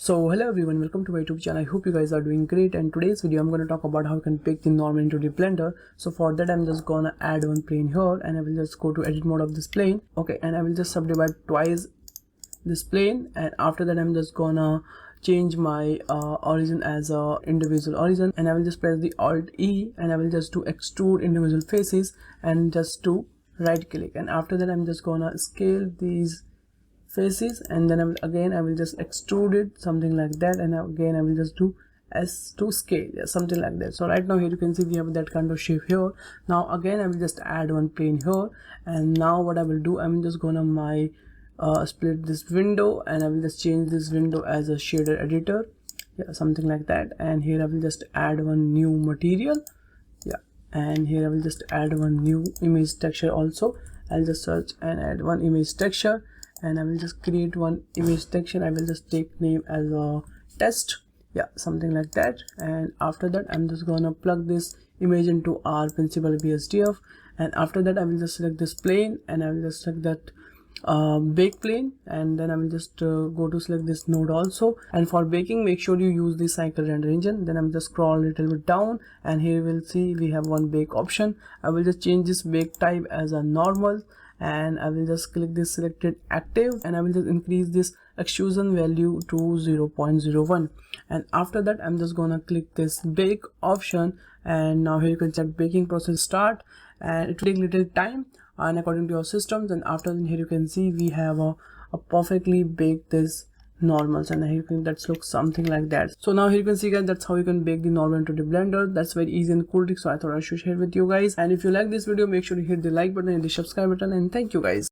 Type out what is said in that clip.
So hello everyone, welcome to my YouTube channel. I hope you guys are doing great, and today's video I'm going to talk about how you can bake the normal into the blender. So for that I'm just gonna add one plane here, and I will just go to edit mode of this plane. Okay, and I will just subdivide twice this plane, and after that I'm just gonna change my origin as a individual origin, and I will just press the Alt E, and I will just do extrude individual faces and just do right click, and after that I'm just gonna scale these faces, and then I will just extrude it something like that, and again I will just do S to scale, yeah, something like that. So right now here you can see we have that kind of shape here. Now again I will just add one plane here, and now what I will do, I'm just gonna split this window, and I will just change this window as a shader editor, yeah, something like that. And here I will just add one new material, yeah, and here I will just add one new image texture also. I'll just search and add one image texture, and I will just create one image texture. I will just take name as a test, yeah, something like that. And after that I'm just gonna plug this image into our principal BSDF, and after that I will just select this plane, and I will just select that bake plane, and then I will just go to select this node also. And for baking, make sure you use the cycle render engine. Then I'm just scroll a little bit down, and here we'll see we have one bake option. I will just change this bake type as a normal, and I will just click this selected active, and I will just increase this extrusion value to 0.01, and after that I'm just gonna click this bake option, and now here you can check baking process start, and it will take little time and according to your systems. And after here you can see we have a perfectly baked this normals, and here you can that looks something like that. So now here you can see guys, that's how you can bake the normal into the blender. That's very easy and cool trick, so I thought I should share with you guys. And if you like this video, make sure to hit the like button and the subscribe button, and thank you guys.